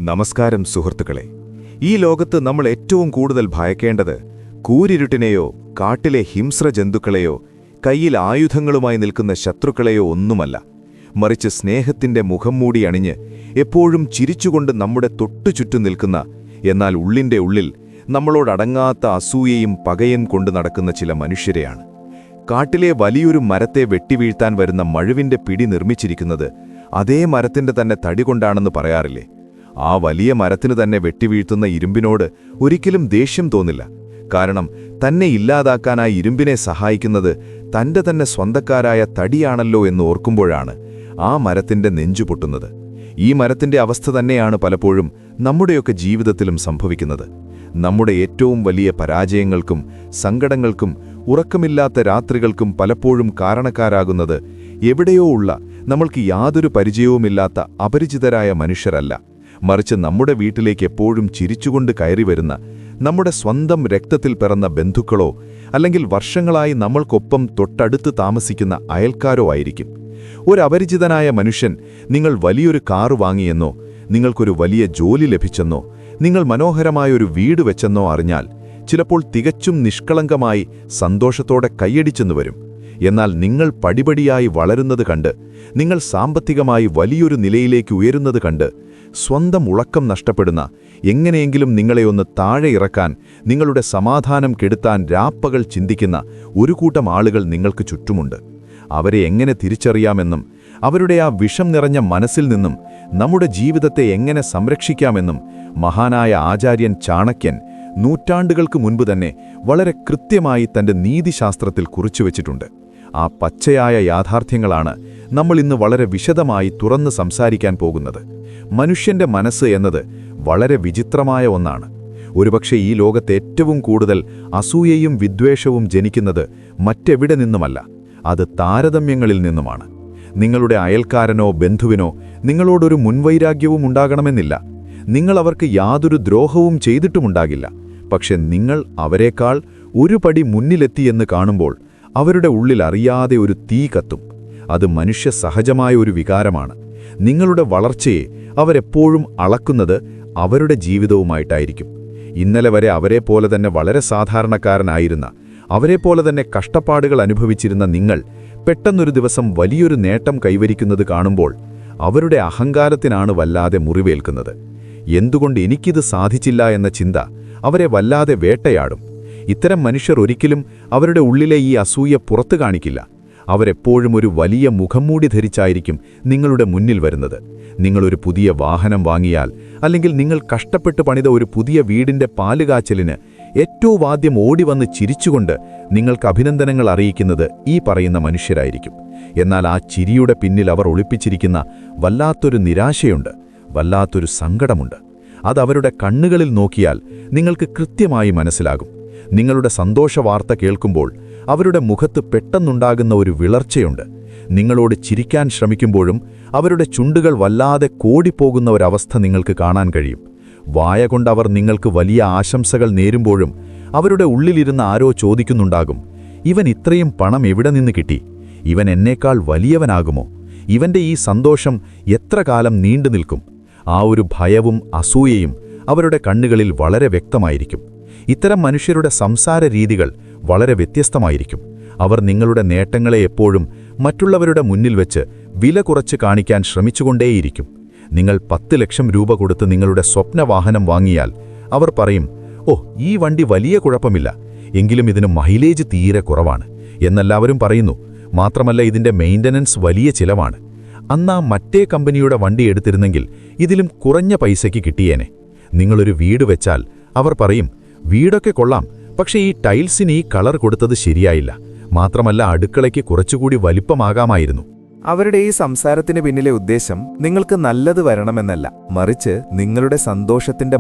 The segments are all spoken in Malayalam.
നമസ്കാരം സുഹൃത്തുക്കളെ. ഈ ലോകത്ത് നമ്മൾ ഏറ്റവും കൂടുതൽ ഭയക്കേണ്ടത് കൂരിരുട്ടിനെയോ കാട്ടിലെ ഹിംസ്ര ജന്തുക്കളെയോ കയ്യിൽ ആയുധങ്ങളുമായി നിൽക്കുന്ന ശത്രുക്കളെയോ ഒന്നുമല്ല, മറിച്ച് സ്നേഹത്തിന്റെ മുഖം മൂടി അണിഞ്ഞ് എപ്പോഴും ചിരിച്ചുകൊണ്ട് നമ്മുടെ തൊട്ടുചുറ്റും നിൽക്കുന്ന, എന്നാൽ ഉള്ളിന്റെ ഉള്ളിൽ നമ്മളോടടങ്ങാത്ത അസൂയയും പകയും കൊണ്ടു നടക്കുന്ന ചില മനുഷ്യരെയാണ്. കാട്ടിലെ വലിയൊരു മരത്തെ വെട്ടിവീഴ്ത്താൻ വരുന്ന മഴുവിന്റെ പിടി നിർമ്മിച്ചിരിക്കുന്നത് അതേ മരത്തിന്റെ തന്നെ തടി കൊണ്ടാണെന്ന് പറയാറില്ലേ? ആ വലിയ മരത്തിന് തന്നെ വെട്ടിവീഴ്ത്തുന്ന ഇരുമ്പിനോട് ഒരിക്കലും ദേഷ്യം തോന്നില്ല. കാരണം തന്നെ ഇല്ലാതാക്കാനായി ഇരുമ്പിനെ സഹായിക്കുന്നത് തന്റെ തന്നെ സ്വന്തക്കാരായ തടിയാണല്ലോ എന്ന് ഓർക്കുമ്പോഴാണ് ആ മരത്തിന്റെ നെഞ്ചു പൊട്ടുന്നത്. ഈ മരത്തിന്റെ അവസ്ഥ തന്നെയാണ് പലപ്പോഴും നമ്മുടെയൊക്കെ ജീവിതത്തിലും സംഭവിക്കുന്നത്. നമ്മുടെ ഏറ്റവും വലിയ പരാജയങ്ങൾക്കും സങ്കടങ്ങൾക്കും ഉറക്കമില്ലാത്ത രാത്രികൾക്കും പലപ്പോഴും കാരണക്കാരാകുന്നത് എവിടെയോ ഉള്ള, നമ്മൾക്ക് യാതൊരു പരിചയവുമില്ലാത്ത അപരിചിതരായ മനുഷ്യരല്ല, മറിച്ച് നമ്മുടെ വീട്ടിലേക്ക് എപ്പോഴും ചിരിച്ചുകൊണ്ട് കയറി വരുന്ന നമ്മുടെ സ്വന്തം രക്തത്തിൽ പിറന്ന ബന്ധുക്കളോ അല്ലെങ്കിൽ വർഷങ്ങളായി നമ്മൾക്കൊപ്പം തൊട്ടടുത്ത് താമസിക്കുന്ന അയൽക്കാരോ ആയിരിക്കും. ഒരു അപരിചിതനായ മനുഷ്യൻ നിങ്ങൾ വലിയൊരു കാറ് വാങ്ങിയെന്നോ, നിങ്ങൾക്കൊരു വലിയ ജോലി ലഭിച്ചെന്നോ, നിങ്ങൾ മനോഹരമായൊരു വീട് വെച്ചെന്നോ അറിഞ്ഞാൽ ചിലപ്പോൾ തികച്ചും നിഷ്കളങ്കമായി സന്തോഷത്തോടെ കൈയടിച്ചെന്നു വരും. എന്നാൽ നിങ്ങൾ പടിപടിയായി വളരുന്നത് കണ്ട്, നിങ്ങൾ സാമ്പത്തികമായി വലിയൊരു നിലയിലേക്ക് ഉയരുന്നത് കണ്ട്, സ്വന്തം ഉളക്കം നഷ്ടപ്പെടുന്ന, എങ്ങനെയെങ്കിലും നിങ്ങളെ ഒന്ന് താഴെ ഇറക്കാൻ, നിങ്ങളുടെ സമാധാനം കെടുത്താൻ രാപ്പകൽ ചിന്തിക്കുന്ന ഒരു കൂട്ടം ആളുകൾ നിങ്ങൾക്ക് ചുറ്റുമുണ്ട്. അവരെ എങ്ങനെ തിരിച്ചറിയാമെന്നും അവരുടെ ആ വിഷം നിറഞ്ഞ മനസ്സിൽ നിന്നും നമ്മുടെ ജീവിതത്തെ എങ്ങനെ സംരക്ഷിക്കാമെന്നും മഹാനായ ആചാര്യൻ ചാണക്യൻ നൂറ്റാണ്ടുകൾക്ക് മുൻപ് തന്നെ വളരെ കൃത്യമായി തന്റെ നീതിശാസ്ത്രത്തിൽ കുറിച്ചുവച്ചിട്ടുണ്ട്. ആ പച്ചയായ യാഥാർത്ഥ്യങ്ങളാണ് നമ്മൾ ഇന്ന് വളരെ വിശദമായി തുറന്ന് സംസാരിക്കാൻ പോകുന്നത്. മനുഷ്യന്റെ മനസ്സ് എന്നത് വളരെ വിചിത്രമായ ഒന്നാണ്. ഒരുപക്ഷെ ഈ ലോകത്ത് ഏറ്റവും കൂടുതൽ അസൂയയും വിദ്വേഷവും ജനിക്കുന്നത് മറ്റെവിടെ നിന്നുമല്ല, അത് താരതമ്യങ്ങളിൽ നിന്നുമാണ്. നിങ്ങളുടെ അയൽക്കാരനോ ബന്ധുവിനോ നിങ്ങളോടൊരു മുൻവൈരാഗ്യവും ഉണ്ടാകണമെന്നില്ല. നിങ്ങൾ അവർക്ക് യാതൊരു ദ്രോഹവും ചെയ്തിട്ടുമുണ്ടാകില്ല. പക്ഷെ നിങ്ങൾ അവരെക്കാൾ ഒരു പടി മുന്നിലെത്തിയെന്ന് കാണുമ്പോൾ അവരുടെ ഉള്ളിൽ അറിയാതെ ഒരു തീ കത്തും. അത് മനുഷ്യ സഹജമായ ഒരു വികാരമാണ്. നിങ്ങളുടെ വളർച്ചയെ അവരെപ്പോഴും അളക്കുന്നത് അവരുടെ ജീവിതവുമായിട്ടായിരിക്കും. ഇന്നലെ വരെ അവരെപ്പോലെ തന്നെ വളരെ സാധാരണക്കാരനായിരുന്ന, അവരെപ്പോലെ തന്നെ കഷ്ടപ്പാടുകൾ അനുഭവിച്ചിരുന്ന നിങ്ങൾ പെട്ടെന്നൊരു ദിവസം വലിയൊരു നേട്ടം കൈവരിക്കുന്നത് കാണുമ്പോൾ അവരുടെ അഹങ്കാരത്തിനാണ് വല്ലാതെ മുറിവേൽക്കുന്നത്. എന്തുകൊണ്ട് എനിക്കിത് സാധിച്ചില്ല എന്ന ചിന്ത അവരെ വല്ലാതെ വേട്ടയാടും. ഇത്തരം മനുഷ്യർ ഒരിക്കലും അവരുടെ ഉള്ളിലെ ഈ അസൂയ പുറത്തു കാണിക്കില്ല. അവരെപ്പോഴും ഒരു വലിയ മുഖംമൂടി ധരിച്ചായിരിക്കും നിങ്ങളുടെ മുന്നിൽ വരുന്നത്. നിങ്ങളൊരു പുതിയ വാഹനം വാങ്ങിയാൽ, അല്ലെങ്കിൽ നിങ്ങൾ കഷ്ടപ്പെട്ട് പണിത ഒരു പുതിയ വീടിന്റെ പാലുകാച്ചലിന് ഏറ്റവും ആദ്യം ഓടിവന്ന് ചിരിച്ചുകൊണ്ട് നിങ്ങൾക്ക് അഭിനന്ദനങ്ങൾ അറിയിക്കുന്നത് ഈ പറയുന്ന മനുഷ്യരായിരിക്കും. എന്നാൽ ആ ചിരിയുടെ പിന്നിൽ അവർ ഒളിപ്പിച്ചിരിക്കുന്ന വല്ലാത്തൊരു നിരാശയുണ്ട്, വല്ലാത്തൊരു സങ്കടമുണ്ട്. അത് അവരുടെ കണ്ണുകളിൽ നോക്കിയാൽ നിങ്ങൾക്ക് കൃത്യമായി മനസ്സിലാകും. നിങ്ങളുടെ സന്തോഷവാർത്ത കേൾക്കുമ്പോൾ അവരുടെ മുഖത്ത് പെട്ടെന്നുണ്ടാകുന്ന ഒരു വിളർച്ചയുണ്ട്. നിങ്ങളോട് ചിരിക്കാൻ ശ്രമിക്കുമ്പോഴും അവരുടെ ചുണ്ടുകൾ വല്ലാതെ കോടിപ്പോകുന്ന ഒരവസ്ഥ നിങ്ങൾക്ക് കാണാൻ കഴിയും. വായ കൊണ്ടവർ നിങ്ങൾക്ക് വലിയ ആശംസകൾ നേരുമ്പോഴും അവരുടെ ഉള്ളിലിരുന്ന് ആരോ ചോദിക്കുന്നുണ്ടാകും, ഇവൻ ഇത്രയും പണം എവിടെ നിന്ന് കിട്ടി? ഇവൻ എന്നേക്കാൾ വലിയവനാകുമോ? ഇവന്റെ ഈ സന്തോഷം എത്ര കാലം നീണ്ടു നിൽക്കും? ആ ഒരു ഭയവും അസൂയയും അവരുടെ കണ്ണുകളിൽ വളരെ വ്യക്തമായിരിക്കും. ഇത്തരം മനുഷ്യരുടെ സംസാര രീതികൾ വളരെ വ്യത്യസ്തമായിരിക്കും. അവർ നിങ്ങളുടെ നേട്ടങ്ങളെ എപ്പോഴും മറ്റുള്ളവരുടെ മുന്നിൽ വെച്ച് വില കുറച്ച് കാണിക്കാൻ ശ്രമിച്ചുകൊണ്ടേയിരിക്കും. നിങ്ങൾ 10 ലക്ഷം രൂപ കൊടുത്ത് നിങ്ങളുടെ സ്വപ്നവാഹനം വാങ്ങിയാൽ അവർ പറയും, ഓ, ഈ വണ്ടി വലിയ കുഴപ്പമില്ല, എങ്കിലും ഇതിന് മൈലേജ് തീരെ കുറവാണ് എന്നെല്ലാവരും പറയുന്നു. മാത്രമല്ല ഇതിന്റെ മെയിൻ്റനൻസ് വലിയ ചിലവാണ്. അന്നാ മറ്റേ കമ്പനിയുടെ വണ്ടി എടുത്തിരുന്നെങ്കിൽ ഇതിലും കുറഞ്ഞ പൈസയ്ക്ക് കിട്ടിയേനെ. നിങ്ങളൊരു വീട് വെച്ചാൽ അവർ പറയും, വീടൊക്കെ കൊള്ളാം, പക്ഷേ ഈ ടൈൽസിന് ഈ കളർ കൊടുത്തത് ശരിയായില്ല. മാത്രമല്ല അടുക്കളയ്ക്ക് കുറച്ചുകൂടി വലിപ്പമാകാമായിരുന്നു. അവരുടെ ഈ സംസാരത്തിന് പിന്നിലെ ഉദ്ദേശം നിങ്ങൾക്ക് നല്ലത് വരണമെന്നല്ല, മറിച്ച് നിങ്ങളുടെ സന്തോഷത്തിന്റെ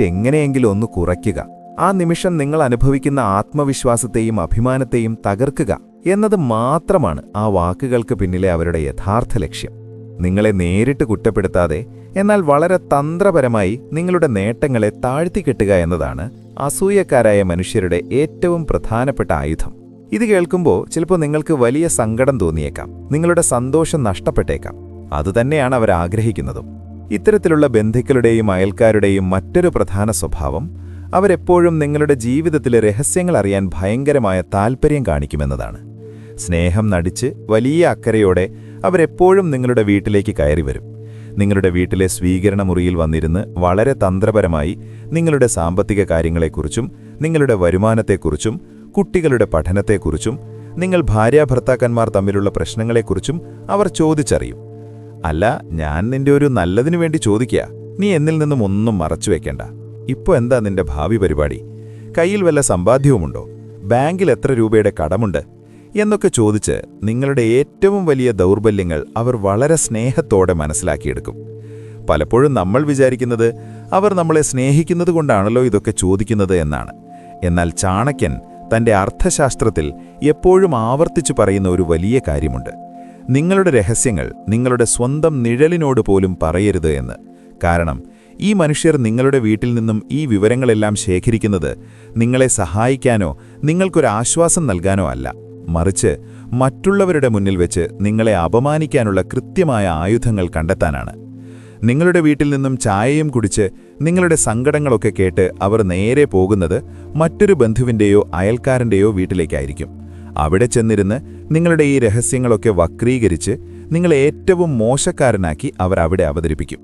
എങ്ങനെയെങ്കിലും ഒന്ന് കുറയ്ക്കുക, ആ നിമിഷം നിങ്ങൾ അനുഭവിക്കുന്ന ആത്മവിശ്വാസത്തെയും അഭിമാനത്തെയും തകർക്കുക എന്നത് മാത്രമാണ് ആ വാക്കുകൾക്ക് പിന്നിലെ അവരുടെ യഥാർത്ഥ ലക്ഷ്യം. നിങ്ങളെ നേരിട്ട് കുറ്റപ്പെടുത്താതെ, എന്നാൽ വളരെ തന്ത്രപരമായി നിങ്ങളുടെ നേട്ടങ്ങളെ താഴ്ത്തിക്കെട്ടുക എന്നതാണ് അസൂയക്കാരായ മനുഷ്യരുടെ ഏറ്റവും പ്രധാനപ്പെട്ട ആയുധം. ഇത് കേൾക്കുമ്പോൾ ചിലപ്പോൾ നിങ്ങൾക്ക് വലിയ സങ്കടം തോന്നിയേക്കാം, നിങ്ങളുടെ സന്തോഷം നഷ്ടപ്പെട്ടേക്കാം. അതുതന്നെയാണ് അവർ ആഗ്രഹിക്കുന്നതും. ഇത്തരത്തിലുള്ള ബന്ധുക്കളുടെയും അയൽക്കാരുടെയും മറ്റൊരു പ്രധാന സ്വഭാവം അവരെപ്പോഴും നിങ്ങളുടെ ജീവിതത്തിലെ രഹസ്യങ്ങൾ അറിയാൻ ഭയങ്കരമായ താൽപ്പര്യം കാണിക്കുമെന്നതാണ്. സ്നേഹം നടിച്ച് വലിയ അക്കരയോടെ അവരെപ്പോഴും നിങ്ങളുടെ വീട്ടിലേക്ക് കയറി വരും. നിങ്ങളുടെ വീട്ടിലെ സ്വീകരണ മുറിയിൽ വന്നിരുന്ന് വളരെ തന്ത്രപരമായി നിങ്ങളുടെ സാമ്പത്തിക കാര്യങ്ങളെക്കുറിച്ചും നിങ്ങളുടെ വരുമാനത്തെക്കുറിച്ചും കുട്ടികളുടെ പഠനത്തെക്കുറിച്ചും നിങ്ങൾ ഭാര്യാഭർത്താക്കന്മാർ തമ്മിലുള്ള പ്രശ്നങ്ങളെക്കുറിച്ചും അവർ ചോദിച്ചറിയും. അല്ല, ഞാൻ നിന്റെ ഒരു നല്ലതിനു വേണ്ടി ചോദിക്കുക, നീ എന്നിൽ നിന്നും ഒന്നും മറച്ചുവെക്കേണ്ട. ഇപ്പോൾ എന്താ നിന്റെ ഭാവി പരിപാടി? കയ്യിൽ വല്ല സമ്പാദ്യവുമുണ്ടോ? ബാങ്കിൽ എത്ര രൂപയുടെ കടമുണ്ട്? എന്നൊക്കെ ചോദിച്ച് നിങ്ങളുടെ ഏറ്റവും വലിയ ദൗർബല്യങ്ങൾ അവർ വളരെ സ്നേഹത്തോടെ മനസ്സിലാക്കിയെടുക്കും. പലപ്പോഴും നമ്മൾ വിചാരിക്കുന്നത് അവർ നമ്മളെ സ്നേഹിക്കുന്നത് കൊണ്ടാണല്ലോ ഇതൊക്കെ ചോദിക്കുന്നത് എന്നാണ്. എന്നാൽ ചാണക്യൻ തന്റെ അർത്ഥശാസ്ത്രത്തിൽ എപ്പോഴും ആവർത്തിച്ചു പറയുന്ന ഒരു വലിയ കാര്യമുണ്ട്: നിങ്ങളുടെ രഹസ്യങ്ങൾ നിങ്ങളുടെ സ്വന്തം നിഴലിനോട് പോലും പറയരുത് എന്ന്. കാരണം ഈ മനുഷ്യർ നിങ്ങളുടെ വീട്ടിൽ നിന്നും ഈ വിവരങ്ങളെല്ലാം ശേഖരിക്കുന്നത് നിങ്ങളെ സഹായിക്കാനോ നിങ്ങൾക്കൊരാശ്വാസം നൽകാനോ അല്ല, മറിച്ച് മറ്റുള്ളവരുടെ മുന്നിൽ വെച്ച് നിങ്ങളെ അപമാനിക്കാനുള്ള കൃത്യമായ ആയുധങ്ങൾ കണ്ടെത്താനാണ്. നിങ്ങളുടെ വീട്ടിൽ നിന്നും ചായയും കുടിച്ച് നിങ്ങളുടെ സങ്കടങ്ങളൊക്കെ കേട്ട് അവർ നേരെ പോകുന്നത് മറ്റൊരു ബന്ധുവിൻ്റെയോ അയൽക്കാരൻ്റെയോ വീട്ടിലേക്കായിരിക്കും. അവിടെ ചെന്നിരുന്ന് നിങ്ങളുടെ ഈ രഹസ്യങ്ങളൊക്കെ വക്രീകരിച്ച് നിങ്ങളെ ഏറ്റവും മോശക്കാരനാക്കി അവർ അവിടെ അവതരിപ്പിക്കും.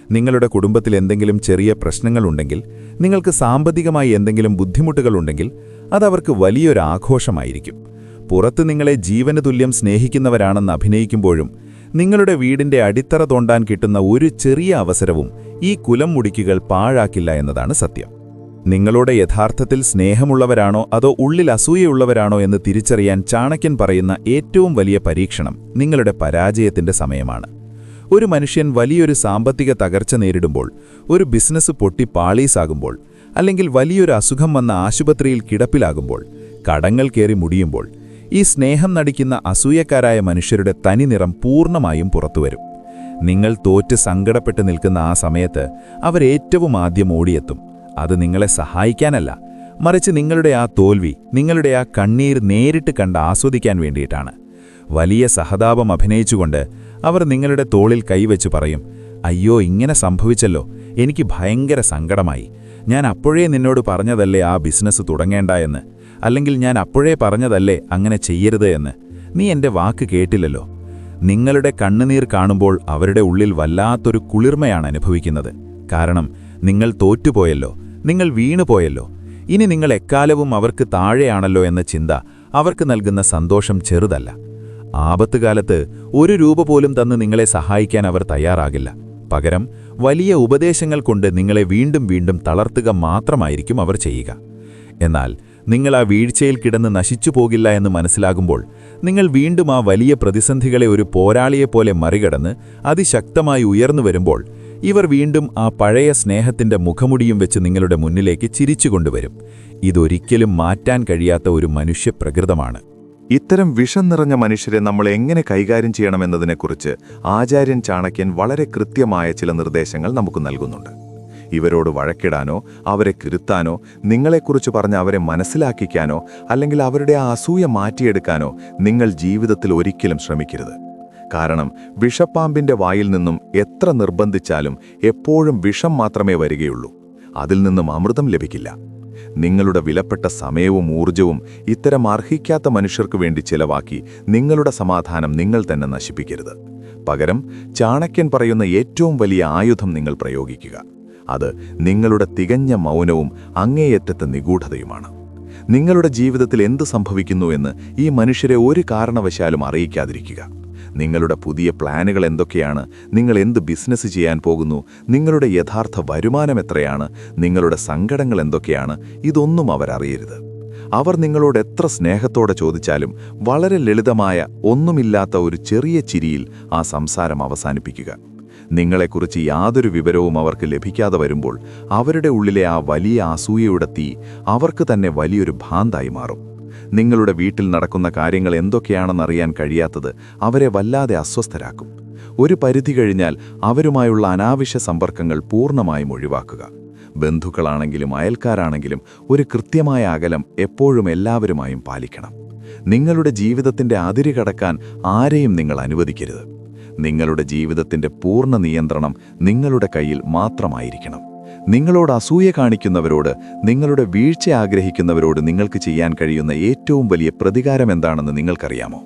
നിങ്ങളുടെ കുടുംബത്തിൽ എന്തെങ്കിലും ചെറിയ പ്രശ്നങ്ങളുണ്ടെങ്കിൽ, നിങ്ങൾക്ക് സാമ്പത്തികമായി എന്തെങ്കിലും ബുദ്ധിമുട്ടുകളുണ്ടെങ്കിൽ അതവർക്ക് വലിയൊരു ആഘോഷമായിരിക്കും. പുറത്ത് നിങ്ങളെ ജീവന് തുല്യം സ്നേഹിക്കുന്നവരാണെന്ന് അഭിനയിക്കുമ്പോഴും നിങ്ങളുടെ വീടിന്റെ അടിത്തറ തോണ്ടാൻ കിട്ടുന്ന ഒരു ചെറിയ അവസരവും ഈ കുലം മുടിക്കുകൾ പാഴാക്കില്ല എന്നതാണ് സത്യം. നിങ്ങളോട് യഥാർത്ഥത്തിൽ സ്നേഹമുള്ളവരാണോ അതോ ഉള്ളിൽ അസൂയയുള്ളവരാണോ എന്ന് തിരിച്ചറിയാൻ ചാണക്യൻ പറയുന്ന ഏറ്റവും വലിയ പരീക്ഷണം നിങ്ങളുടെ പരാജയത്തിന്റെ സമയമാണ്. ഒരു മനുഷ്യൻ വലിയൊരു സാമ്പത്തിക തകർച്ച നേരിടുമ്പോൾ, ഒരു ബിസിനസ് പൊട്ടി പാളീസാകുമ്പോൾ, അല്ലെങ്കിൽ വലിയൊരു അസുഖം വന്ന ആശുപത്രിയിൽ കിടപ്പിലാകുമ്പോൾ, കടങ്ങൾ കയറി മുടിയുമ്പോൾ, ഈ സ്നേഹം നടിക്കുന്ന അസൂയക്കാരായ മനുഷ്യരുടെ തനിനിറം പൂർണ്ണമായും പുറത്തുവരും. നിങ്ങൾ തോറ്റ് സങ്കടപ്പെട്ട് നിൽക്കുന്ന ആ സമയത്ത് അവരേറ്റവും ആദ്യം ഓടിയെത്തും. അത് നിങ്ങളെ സഹായിക്കാനല്ല, മറിച്ച് നിങ്ങളുടെ ആ തോൽവി, നിങ്ങളുടെ ആ കണ്ണീർ നേരിട്ട് കണ്ട് ആസ്വദിക്കാൻ വേണ്ടിയിട്ടാണ്. വലിയ സഹതാപം അഭിനയിച്ചുകൊണ്ട് അവർ നിങ്ങളുടെ തോളിൽ കൈവച്ചു പറയും: അയ്യോ, ഇങ്ങനെ സംഭവിച്ചല്ലോ, എനിക്ക് ഭയങ്കര സങ്കടമായി. ഞാൻ അപ്പോഴേ നിന്നോട് പറഞ്ഞതല്ലേ ആ ബിസിനസ് തുടങ്ങേണ്ട എന്ന്, അല്ലെങ്കിൽ ഞാൻ അപ്പോഴേ പറഞ്ഞതല്ലേ അങ്ങനെ ചെയ്യരുത് എന്ന്. നീ എൻ്റെ വാക്ക് കേട്ടില്ലല്ലോ. നിങ്ങളുടെ കണ്ണുനീർ കാണുമ്പോൾ അവരുടെ ഉള്ളിൽ വല്ലാത്തൊരു കുളിർമയാണ് അനുഭവിക്കുന്നത്. കാരണം നിങ്ങൾ തോറ്റുപോയല്ലോ, നിങ്ങൾ വീണുപോയല്ലോ. ഇനി നിങ്ങൾ എക്കാലവും അവർക്ക് താഴെയാണല്ലോ എന്ന ചിന്ത അവർക്ക് നൽകുന്ന സന്തോഷം ചെറുതല്ല. ആപത്തുകാലത്ത് ഒരു രൂപ പോലും തന്ന് നിങ്ങളെ സഹായിക്കാൻ അവർ തയ്യാറാകില്ല. പകരം വലിയ ഉപദേശങ്ങൾ കൊണ്ട് നിങ്ങളെ വീണ്ടും വീണ്ടും തളർത്തുക മാത്രമായിരിക്കും അവർ ചെയ്യുക. എന്നാൽ നിങ്ങൾ ആ വീഴ്ചയിൽ കിടന്ന് നശിച്ചു പോകില്ല എന്ന് മനസ്സിലാകുമ്പോൾ, നിങ്ങൾ വീണ്ടും ആ വലിയ പ്രതിസന്ധികളെ ഒരു പോരാളിയെപ്പോലെ മറികടന്ന് അതിശക്തമായി ഉയർന്നു വരുമ്പോൾ, ഇവർ വീണ്ടും ആ പഴയ സ്നേഹത്തിന്റെ മുഖമുടിയും വെച്ച് നിങ്ങളുടെ മുന്നിലേക്ക് ചിരിച്ചുകൊണ്ടുവരും. ഇതൊരിക്കലും മാറ്റാൻ കഴിയാത്ത ഒരു മനുഷ്യപ്രകൃതമാണ്. ഇത്തരം വിഷം നിറഞ്ഞ മനുഷ്യരെ നമ്മൾ എങ്ങനെ കൈകാര്യം ചെയ്യണമെന്നതിനെക്കുറിച്ച് ആചാര്യൻ ചാണക്യൻ വളരെ കൃത്യമായ ചില നിർദ്ദേശങ്ങൾ നമുക്ക് നൽകുന്നുണ്ട്. ഇവരോട് വഴക്കിടാനോ അവരെ കിരുത്താനോ നിങ്ങളെക്കുറിച്ച് പറഞ്ഞ് അവരെ മനസ്സിലാക്കിക്കാനോ അല്ലെങ്കിൽ അവരുടെ ആ അസൂയ മാറ്റിയെടുക്കാനോ നിങ്ങൾ ജീവിതത്തിൽ ഒരിക്കലും ശ്രമിക്കരുത്. കാരണം വിഷപ്പാമ്പിന്റെ വായിൽ നിന്നും എത്ര നിർബന്ധിച്ചാലും എപ്പോഴും വിഷം മാത്രമേ വരികയുള്ളൂ, അതിൽ നിന്നും അമൃതം ലഭിക്കില്ല. നിങ്ങളുടെ വിലപ്പെട്ട സമയവും ഊർജവും ഇത്തരം അർഹിക്കാത്ത മനുഷ്യർക്കു വേണ്ടി ചെലവാക്കി നിങ്ങളുടെ സമാധാനം നിങ്ങൾ തന്നെ നശിപ്പിക്കരുത്. പകരം ചാണക്യൻ പറയുന്ന ഏറ്റവും വലിയ ആയുധം നിങ്ങൾ പ്രയോഗിക്കുക. അത് നിങ്ങളുടെ തികഞ്ഞ മൗനവും അങ്ങേയറ്റത്തെ നിഗൂഢതയുമാണ്. നിങ്ങളുടെ ജീവിതത്തിൽ എന്ത് സംഭവിക്കുന്നു എന്ന് ഈ മനുഷ്യരെ ഒരു കാരണവശാലും അറിയിക്കാതിരിക്കുക. നിങ്ങളുടെ പുതിയ പ്ലാനുകൾ എന്തൊക്കെയാണ്, നിങ്ങൾ എന്ത് ബിസിനസ് ചെയ്യാൻ പോകുന്നു, നിങ്ങളുടെ യഥാർത്ഥ വരുമാനം എത്രയാണ്, നിങ്ങളുടെ സങ്കടങ്ങൾ എന്തൊക്കെയാണ്, ഇതൊന്നും അവരറിയരുത്. അവർ നിങ്ങളോട് എത്ര സ്നേഹത്തോടെ ചോദിച്ചാലും വളരെ ലളിതമായ ഒന്നുമില്ലാത്ത ഒരു ചെറിയ ചിരിയിൽ ആ സംസാരം അവസാനിപ്പിക്കുക. നിങ്ങളെക്കുറിച്ച് യാതൊരു വിവരവും അവർക്ക് ലഭിക്കാതെ വരുമ്പോൾ അവരുടെ ഉള്ളിലെ ആ വലിയ അസൂയയുടെ തീ അവർക്ക് തന്നെ വലിയൊരു ഭ്രാന്തായി മാറും. നിങ്ങളുടെ വീട്ടിൽ നടക്കുന്ന കാര്യങ്ങൾ എന്തൊക്കെയാണെന്നറിയാൻ കഴിയാത്തത് അവരെ വല്ലാതെ അസ്വസ്ഥരാക്കും. ഒരു പരിധി കഴിഞ്ഞാൽ അവരുമായുള്ള അനാവശ്യ സമ്പർക്കങ്ങൾ പൂർണ്ണമായും ഒഴിവാക്കുക. ബന്ധുക്കളാണെങ്കിലും അയൽക്കാരാണെങ്കിലും ഒരു കൃത്യമായ അകലം എപ്പോഴും എല്ലാവരുമായും പാലിക്കണം. നിങ്ങളുടെ ജീവിതത്തിന്റെ അതിര് കടക്കാൻ ആരെയും നിങ്ങൾ അനുവദിക്കരുത്. നിങ്ങളുടെ ജീവിതത്തിന്റെ പൂർണ്ണ നിയന്ത്രണം നിങ്ങളുടെ കയ്യിൽ മാത്രമായിരിക്കണം. നിങ്ങളോട് അസൂയ കാണിക്കുന്നവരോട്, നിങ്ങളുടെ വീഴ്ച ആഗ്രഹിക്കുന്നവരോട് നിങ്ങൾക്ക് ചെയ്യാൻ കഴിയുന്ന ഏറ്റവും വലിയ പ്രതികാരം എന്താണെന്ന് നിങ്ങൾക്കറിയാമോ?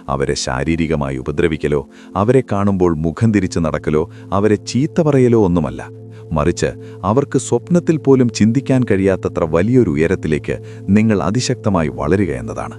അവരെ ശാരീരികമായി ഉപദ്രവിക്കലോ, അവരെ കാണുമ്പോൾ മുഖം തിരിച്ചു നടക്കലോ, അവരെ ചീത്ത പറയലോ ഒന്നുമല്ല. മറിച്ച് അവർക്ക് സ്വപ്നത്തിൽ പോലും ചിന്തിക്കാൻ കഴിയാത്തത്ര വലിയൊരു ഉയരത്തിലേക്ക് നിങ്ങൾ അതിശക്തമായി വളരുക എന്നതാണ്.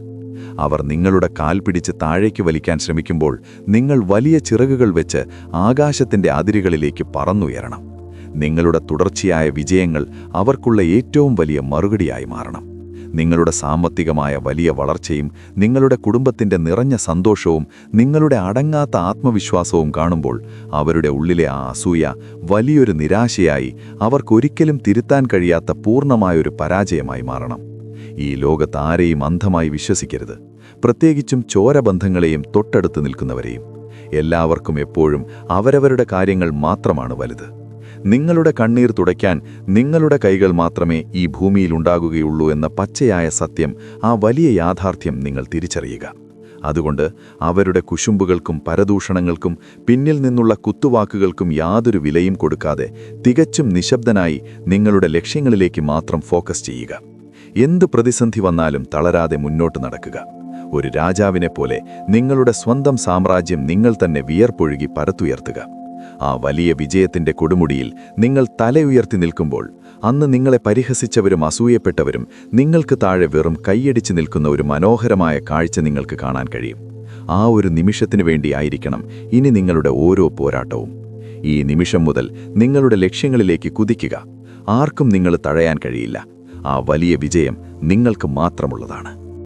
അവർ നിങ്ങളുടെ കാൽ പിടിച്ച് താഴേക്ക് വലിക്കാൻ ശ്രമിക്കുമ്പോൾ നിങ്ങൾ വലിയ ചിറകുകൾ വെച്ച് ആകാശത്തിന്റെ അതിരുകളിലേക്ക് പറന്നുയരണം. നിങ്ങളുടെ തുടർച്ചയായ വിജയങ്ങൾ അവർക്കുള്ള ഏറ്റവും വലിയ മറുപടിയായി മാറണം. നിങ്ങളുടെ സാമ്പത്തികമായ വലിയ വളർച്ചയും നിങ്ങളുടെ കുടുംബത്തിന്റെ നിറഞ്ഞ സന്തോഷവും നിങ്ങളുടെ അടങ്ങാത്ത ആത്മവിശ്വാസവും കാണുമ്പോൾ അവരുടെ ഉള്ളിലെ ആ അസൂയ വലിയൊരു നിരാശയായി, അവർക്കൊരിക്കലും തിരുത്താൻ കഴിയാത്ത പൂർണ്ണമായൊരു പരാജയമായി മാറണം. ഈ ലോകത്ത് ആരെയും അന്ധമായി വിശ്വസിക്കരുത്, പ്രത്യേകിച്ചും ചോരബന്ധങ്ങളെയും തൊട്ടടുത്ത് നിൽക്കുന്നവരെയും. എല്ലാവർക്കും എപ്പോഴും അവരവരുടെ കാര്യങ്ങൾ മാത്രമാണ് വലുത്. നിങ്ങളുടെ കണ്ണീർ തുടയ്ക്കാൻ നിങ്ങളുടെ കൈകൾ മാത്രമേ ഈ ഭൂമിയിലുണ്ടാകുകയുള്ളൂ എന്ന പച്ചയായ സത്യം, ആ വലിയ യാഥാർത്ഥ്യം നിങ്ങൾ തിരിച്ചറിയുക. അതുകൊണ്ട് അവരുടെ കുശുമ്പുകൾക്കും പരദൂഷണങ്ങൾക്കും പിന്നിൽ നിന്നുള്ള കുത്തുവാക്കുകൾക്കും യാതൊരു വിലയും കൊടുക്കാതെ തികച്ചും നിശബ്ദനായി നിങ്ങളുടെ ലക്ഷ്യങ്ങളിലേക്ക് മാത്രം ഫോക്കസ് ചെയ്യുക. എന്ത് പ്രതിസന്ധി വന്നാലും തളരാതെ മുന്നോട്ട് നടക്കുക. ഒരു രാജാവിനെപ്പോലെ നിങ്ങളുടെ സ്വന്തം സാമ്രാജ്യം നിങ്ങൾ തന്നെ വിയർപ്പൊഴുകി പരത്തുയർത്തുക. ആ വലിയ വിജയത്തിന്റെ കൊടുമുടിയിൽ നിങ്ങൾ തലയുയർത്തി നിൽക്കുമ്പോൾ അന്ന് നിങ്ങളെ പരിഹസിച്ചവരും അസൂയപ്പെട്ടവരും നിങ്ങൾക്ക് താഴെ വെറും കൈയടിച്ച് നിൽക്കുന്ന ഒരു മനോഹരമായ കാഴ്ച നിങ്ങൾക്ക് കാണാൻ കഴിയും. ആ ഒരു നിമിഷത്തിനു വേണ്ടിയായിരിക്കണം ഇനി നിങ്ങളുടെ ഓരോ പോരാട്ടവും. ഈ നിമിഷം മുതൽ നിങ്ങളുടെ ലക്ഷ്യങ്ങളിലേക്ക് കുതിക്കുക. ആർക്കും നിങ്ങൾ തടയാൻ കഴിയില്ല. ആ വലിയ വിജയം നിങ്ങൾക്ക് മാത്രമുള്ളതാണ്.